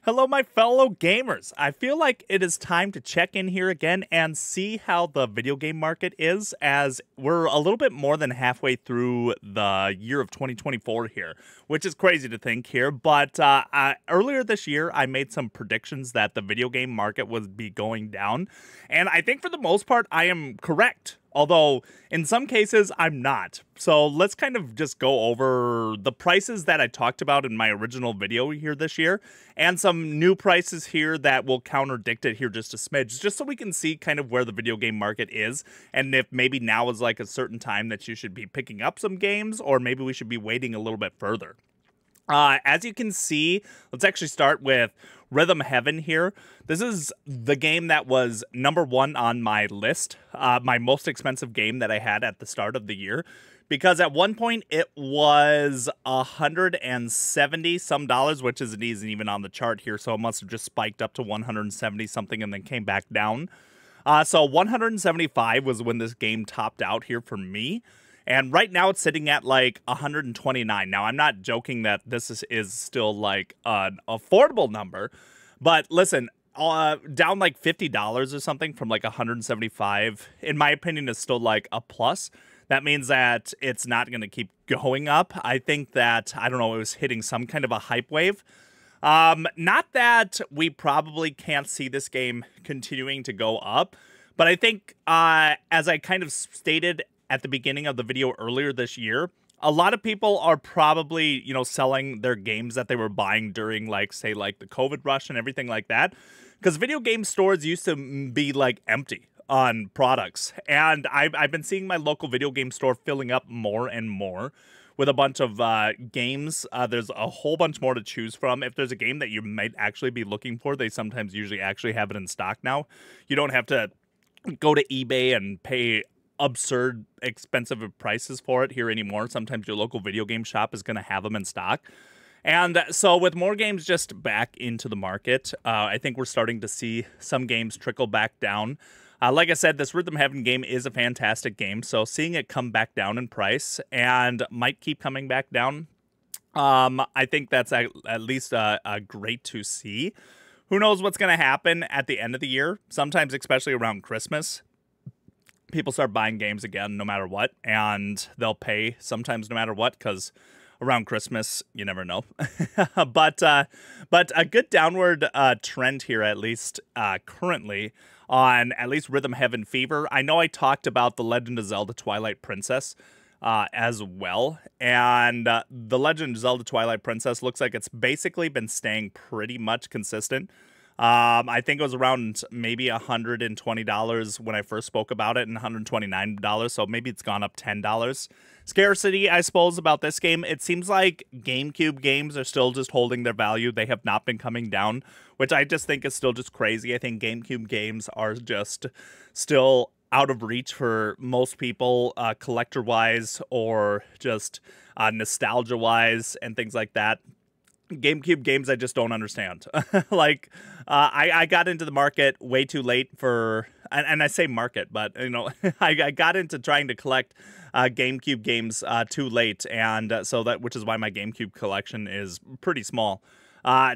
Hello, my fellow gamers. I feel like it is time to check in here again and see how the video game market is, as we're a little bit more than halfway through the year of 2024 here, which is crazy to think here. But earlier this year, I made some predictions that the video game market would be going down, and I think for the most part, I am correct. Although, in some cases, I'm not. So let's kind of just go over the prices that I talked about in my original video here this year, and some new prices here that will contradict it here just a smidge, just so we can see kind of where the video game market is, and if maybe now is like a certain time that you should be picking up some games, or maybe we should be waiting a little bit further. As you can see, let's actually start with Rhythm Heaven here. This is the game that was #1 on my list, my most expensive game that I had at the start of the year, because at one point it was $170 some, which isn't even on the chart here, so it must have just spiked up to 170 something and then came back down. So 175 was when this game topped out here for me. And right now it's sitting at like 129. Now, I'm not joking that this is still like an affordable number, but listen, down like $50 or something from like 175, in my opinion, is still like a plus. That means that it's not going to keep going up. I think that, I don't know, it was hitting some kind of a hype wave. Not that we probably can't see this game continuing to go up, but I think as I kind of stated at the beginning of the video earlier this year, a lot of people are probably, selling their games that they were buying during, like, say, like the COVID rush and everything like that. Because video game stores used to be, like, empty on products. And I've been seeing my local video game store filling up more and more with a bunch of games. There's a whole bunch more to choose from. If there's a game that you might actually be looking for, they sometimes usually actually have it in stock now. You don't have to go to eBay and pay absurd expensive prices for it here anymore. Sometimes your local video game shop is going to have them in stock. And so with more games just back into the market, I think we're starting to see some games trickle back down. Like I said, this Rhythm Heaven game is a fantastic game, so seeing it come back down in price and might keep coming back down, I think that's at least great to see. Who knows what's going to happen at the end of the year, sometimes especially around Christmas. People start buying games again no matter what, and they'll pay sometimes no matter what, because around Christmas, you never know. But a good downward trend here, at least currently, on at least Rhythm Heaven Fever. I know I talked about The Legend of Zelda Twilight Princess as well, and The Legend of Zelda Twilight Princess looks like it's basically been staying pretty much consistent. I think it was around maybe $120 when I first spoke about it, and $129, so maybe it's gone up $10. Scarcity, I suppose, about this game, it seems like GameCube games are still just holding their value. They have not been coming down, which I just think is still just crazy. I think GameCube games are just still out of reach for most people, collector-wise or just nostalgia-wise and things like that. GameCube games I just don't understand. Like, I got into the market way too late for, and I say market, but, I got into trying to collect GameCube games too late, and so which is why my GameCube collection is pretty small.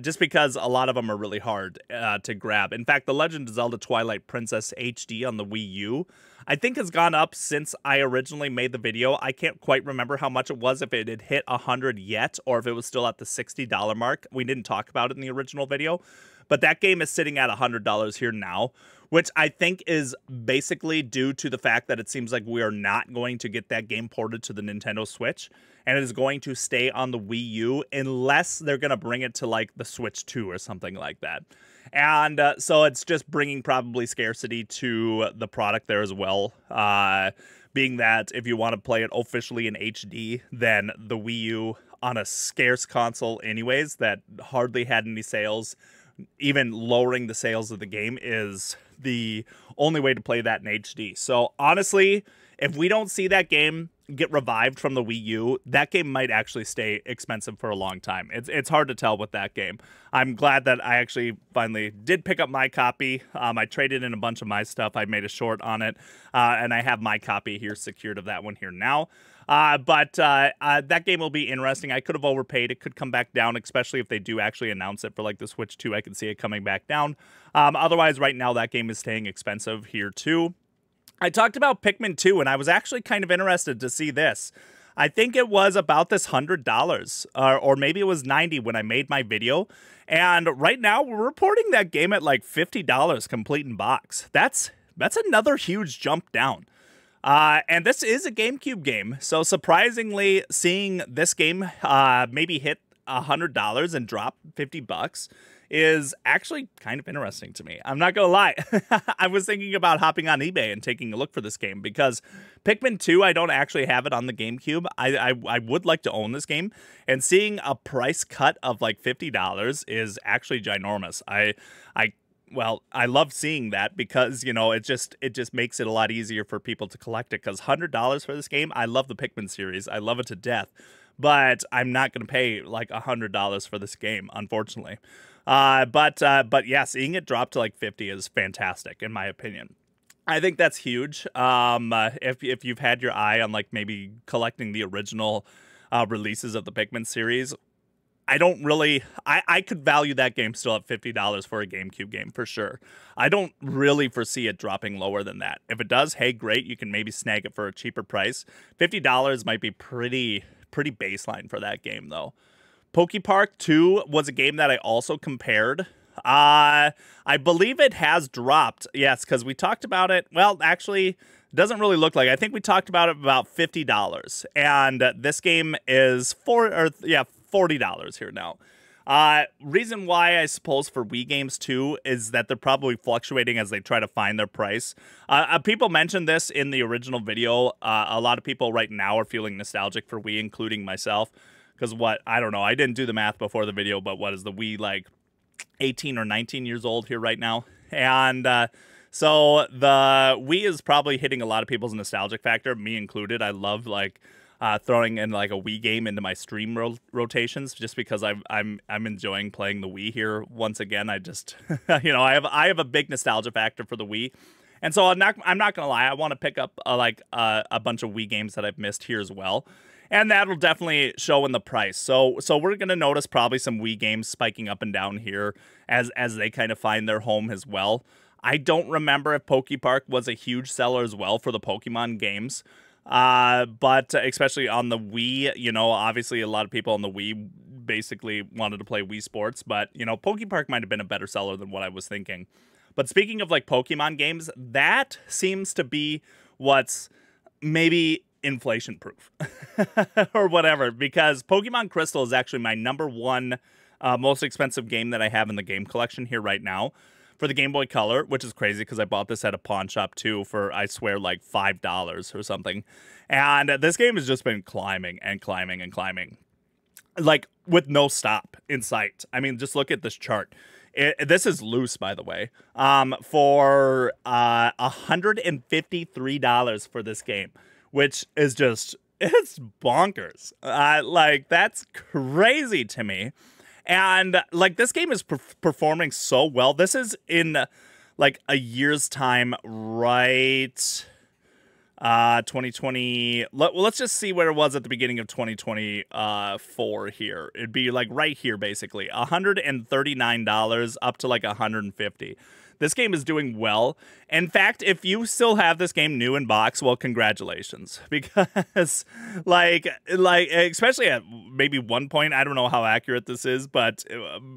Just because a lot of them are really hard to grab. In fact, The Legend of Zelda Twilight Princess HD on the Wii U, I think has gone up since I originally made the video. I can't quite remember how much it was, if it had hit 100 yet, or if it was still at the $60 mark. We didn't talk about it in the original video, but that game is sitting at $100 here now, which I think is basically due to the fact that it seems like we are not going to get that game ported to the Nintendo Switch, and it is going to stay on the Wii U unless they're going to bring it to like the Switch 2 or something like that. And so it's just bringing probably scarcity to the product there as well, being that if you want to play it officially in HD, then the Wii U on a scarce console anyways that hardly had any sales, even lowering the sales of the game is the only way to play that in HD. So honestly, if we don't see that game get revived from the Wii U, that game might actually stay expensive for a long time. It's hard to tell with that game. I'm glad that I actually finally did pick up my copy. I traded in a bunch of my stuff. I made a short on it, and I have my copy here secured of that one here now. But that game will be interesting. I could have overpaid. It could come back down, especially if they do actually announce it for like the Switch 2. I can see it coming back down. Otherwise, right now, that game is staying expensive here too. I talked about Pikmin 2, and I was actually kind of interested to see this. I think it was about this $100, or maybe it was $90 when I made my video. And right now, we're reporting that game at like $50 complete in box. That's another huge jump down. And this is a GameCube game, so surprisingly, seeing this game maybe hit $100 and drop $50 is actually kind of interesting to me. I'm not gonna lie. I was thinking about hopping on eBay and taking a look for this game because Pikmin 2, I don't actually have it on the GameCube. I would like to own this game, and seeing a price cut of like $50 is actually ginormous. Well, I love seeing that because, you know, it just makes it a lot easier for people to collect it, because $100 for this game, I love the Pikmin series. I love it to death, but I'm not going to pay like $100 for this game, unfortunately. But yeah, seeing it drop to like 50 is fantastic in my opinion. I think that's huge. If you've had your eye on like maybe collecting the original releases of the Pikmin series, I could value that game still at $50 for a GameCube game for sure. I don't really foresee it dropping lower than that. If it does, hey, great, you can maybe snag it for a cheaper price. $50 might be pretty baseline for that game though. Pokepark 2 was a game that I also compared. I believe it has dropped. Yes, because we talked about it. Well, actually, it doesn't really look like. I think we talked about it about $50, and this game is $40 here now. Reason why, I suppose, for Wii games too is that they're probably fluctuating as they try to find their price. People mentioned this in the original video. A lot of people right now are feeling nostalgic for Wii, including myself. Because I don't know, I didn't do the math before the video, but what is the Wii, like 18 or 19 years old here right now? And so the Wii is probably hitting a lot of people's nostalgic factor, me included. I love like throwing in like a Wii game into my stream rotations just because I'm enjoying playing the Wii here once again. I just you know, I have a big nostalgia factor for the Wii. And so I'm not gonna lie, I want to pick up a bunch of Wii games that I've missed here as well. And that'll definitely show in the price. So we're going to notice probably some Wii games spiking up and down here as they kind of find their home as well. I don't remember if Pokepark was a huge seller as well for the Pokemon games. But especially on the Wii, you know, obviously a lot of people on the Wii basically wanted to play Wii Sports. But, you know, Pokepark might have been a better seller than what I was thinking. But speaking of like Pokemon games, that seems to be what's maybe inflation proof or whatever, because Pokemon Crystal is actually my #1 most expensive game that I have in the game collection here right now for the Game Boy Color, which is crazy because I bought this at a pawn shop too for, I swear, like $5 or something. And this game has just been climbing and climbing and climbing, like with no stop in sight. I mean, just look at this chart. This is loose, by the way, for $153 for this game, which is just, it's bonkers. Like, that's crazy to me. And, like, this game is performing so well. This is in, like, a year's time, right? 2020. Let's just see where it was at the beginning of 2024 here. It'd be, like, right here, basically. $139 up to, like, $150. This game is doing well. In fact, if you still have this game new in box, well, congratulations. Because, like especially at maybe one point, I don't know how accurate this is, but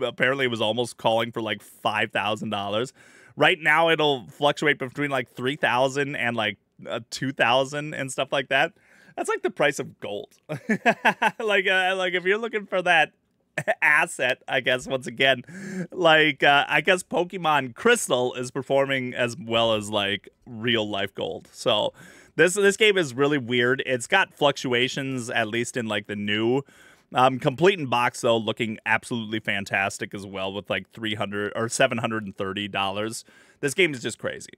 apparently it was almost calling for like $5,000. Right now, it'll fluctuate between like $3,000 and like $2,000 and stuff like that. That's like the price of gold. like if you're looking for that asset, I guess, once again, like I guess Pokemon Crystal is performing as well as like real life gold. So this game is really weird. It's got fluctuations, at least in like the new complete in box, though, looking absolutely fantastic as well, with like $300 or $730. This game is just crazy.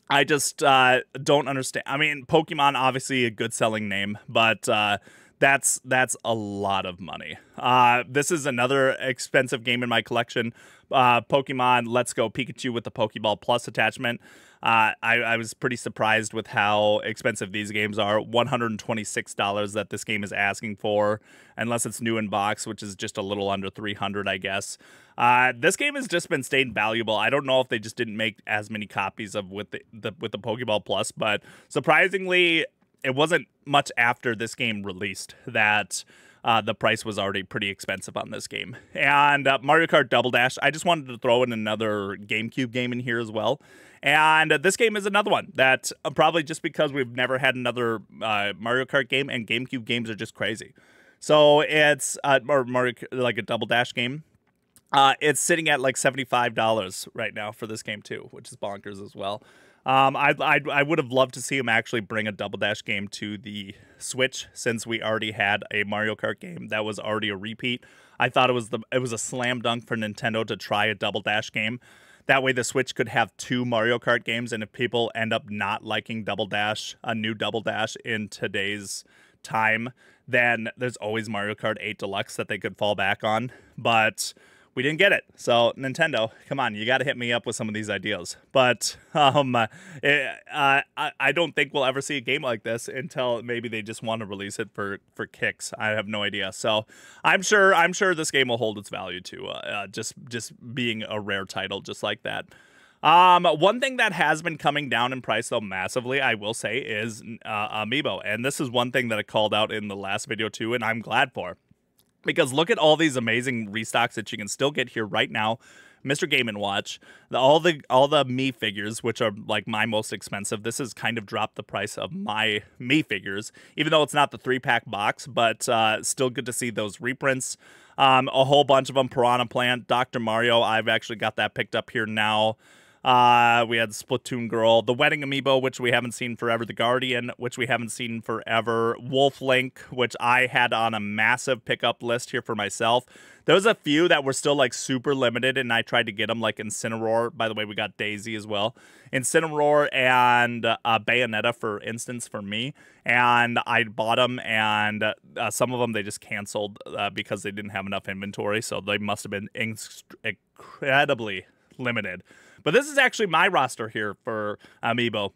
I just don't understand. I mean, Pokemon, obviously a good selling name, but That's a lot of money. This is another expensive game in my collection. Pokemon Let's Go Pikachu with the Pokeball Plus attachment. I was pretty surprised with how expensive these games are. $126 that this game is asking for, unless it's new in box, which is just a little under $300, I guess. This game has just been staying valuable. I don't know if they just didn't make as many copies of with the Pokeball Plus, but surprisingly, it wasn't much after this game released that the price was already pretty expensive on this game. And Mario Kart Double Dash, I just wanted to throw in another GameCube game in here as well. And this game is another one that probably just because we've never had another Mario Kart game, and GameCube games are just crazy. So it's or Mario, like a Double Dash game. It's sitting at like $75 right now for this game too, which is bonkers as well. I would have loved to see him actually bring a Double Dash game to the Switch, since we already had a Mario Kart game that was already a repeat. I thought it was a slam dunk for Nintendo to try a Double Dash game. That way the Switch could have 2 Mario Kart games, and if people end up not liking Double Dash, a new Double Dash in today's time, then there's always Mario Kart 8 Deluxe that they could fall back on. But we didn't get it. So Nintendo, come on, you got to hit me up with some of these ideas. But I don't think we'll ever see a game like this until maybe they just want to release it for kicks. I have no idea. So I'm sure this game will hold its value too. Just being a rare title just like that. One thing that has been coming down in price though massively, I will say, is Amiibo, and this is one thing that I called out in the last video too, and I'm glad for. Because look at all these amazing restocks that you can still get here right now. Mr. Game & Watch, all the Mii figures, which are like my most expensive. This has kind of dropped the price of my Mii figures, even though it's not the 3-pack box, but still good to see those reprints. A whole bunch of them. Piranha Plant, Dr. Mario, I've actually got that picked up here now. We had Splatoon Girl, the Wedding Amiibo, which we haven't seen forever, the Guardian, which we haven't seen forever, Wolf Link, which I had on a massive pickup list here for myself. There was a few that were still like super limited, and I tried to get them, like Incineroar. By the way, we got Daisy as well. Incineroar and Bayonetta, for instance, for me. And I bought them, and some of them they just canceled because they didn't have enough inventory, so they must have been incredibly limited. But this is actually my roster here for Amiibo.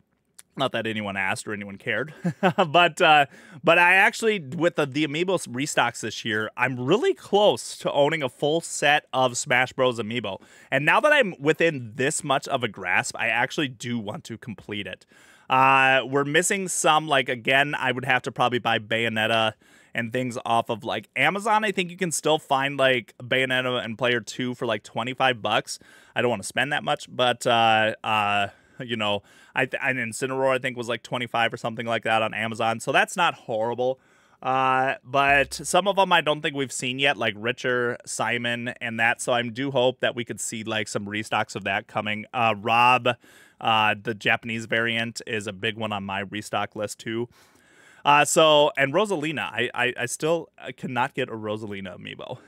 Not that anyone asked or anyone cared, but I actually, with the Amiibo restocks this year, I'm really close to owning a full set of Smash Bros. Amiibo. And now that I'm within this much of a grasp, I actually do want to complete it. We're missing some, like, again, I would have to probably buy Bayonetta and things off of like Amazon. I think you can still find like Bayonetta and Player 2 for like $25. I don't want to spend that much, but you know, and Incineroar I think was like 25 or something like that on Amazon. So that's not horrible. But some of them I don't think we've seen yet, like Richer, Simon, and that. So I do hope that we could see like some restocks of that coming. Rob, the Japanese variant, is a big one on my restock list too. And Rosalina, I still cannot get a Rosalina amiibo,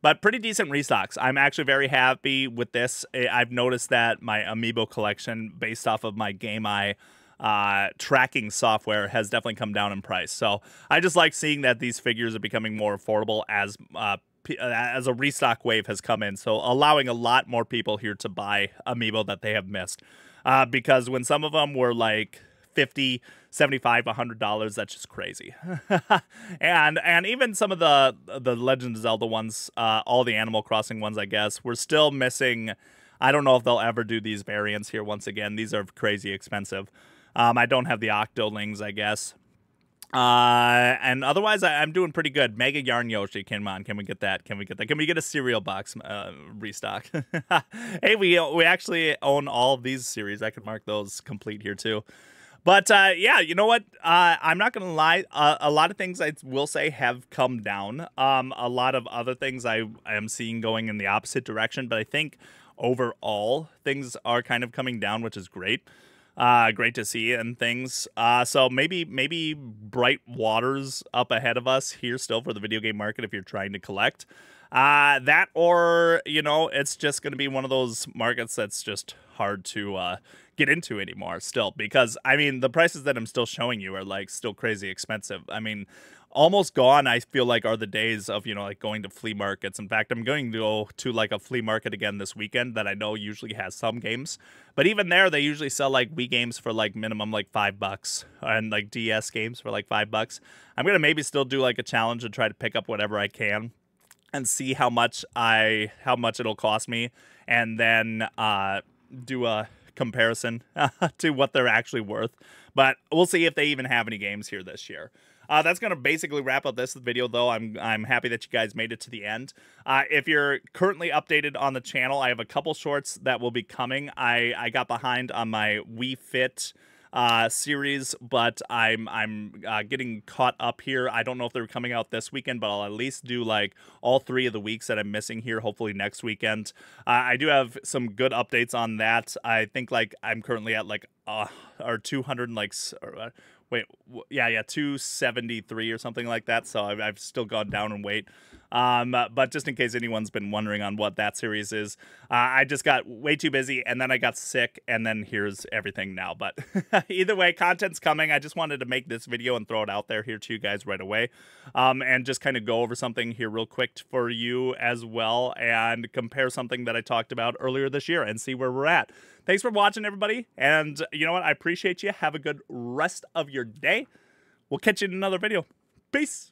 but pretty decent restocks. I'm actually very happy with this. I've noticed that my amiibo collection, based off of my Game Eye tracking software, has definitely come down in price. So I just like seeing that these figures are becoming more affordable as a restock wave has come in. So allowing a lot more people here to buy amiibo that they have missed, because when some of them were like $50, $75, $100, that's just crazy. and even some of the Legend of Zelda ones, all the Animal Crossing ones, I guess, we're still missing. I don't know if they'll ever do these variants here once again. These are crazy expensive. I don't have the Octolings, I guess. And otherwise, I'm doing pretty good. Mega Yarn Yoshi, come on, can we get that? Can we get that? Can we get a cereal box restock? Hey, we actually own all of these series. I can mark those complete here too. But yeah, you know what? I'm not going to lie. A lot of things I will say have come down. A lot of other things I am seeing going in the opposite direction. But I think overall things are kind of coming down, which is great. Great to see and things. So maybe bright waters up ahead of us here still for the video game market if you're trying to collect. That, or, you know, it's just going to be one of those markets that's just hard to get into anymore still, because I mean the prices that I'm still showing you are like still crazy expensive. I mean, almost gone, I feel like, are the days of, you know, like going to flea markets. In fact, I'm going to go to like a flea market again this weekend that I know usually has some games, but even there they usually sell like Wii games for like minimum like $5 and like DS games for like $5. I'm gonna maybe still do like a challenge and try to pick up whatever I can and see how much it'll cost me, and then do a comparison to what they're actually worth. But we'll see if they even have any games here this year. That's gonna basically wrap up this video, though. I'm happy that you guys made it to the end. If you're currently updated on the channel, I have a couple shorts that will be coming. I got behind on my Wii Fit series, but I'm getting caught up here. I don't know if they're coming out this weekend, but I'll at least do like all 3 of the weeks that I'm missing here, hopefully next weekend. I do have some good updates on that. I think like I'm currently at like or 200 and like wait, yeah, 273 or something like that. So I've still gone down in weight. But just in case anyone's been wondering on what that series is, I just got way too busy, and then I got sick, and then here's everything now. But either way, content's coming. I just wanted to make this video and throw it out there here to you guys right away, and just kind of go over something here real quick for you as well, and compare something that I talked about earlier this year and see where we're at. Thanks for watching, everybody, and you know what? I appreciate you. Have a good rest of your day. We'll catch you in another video. Peace.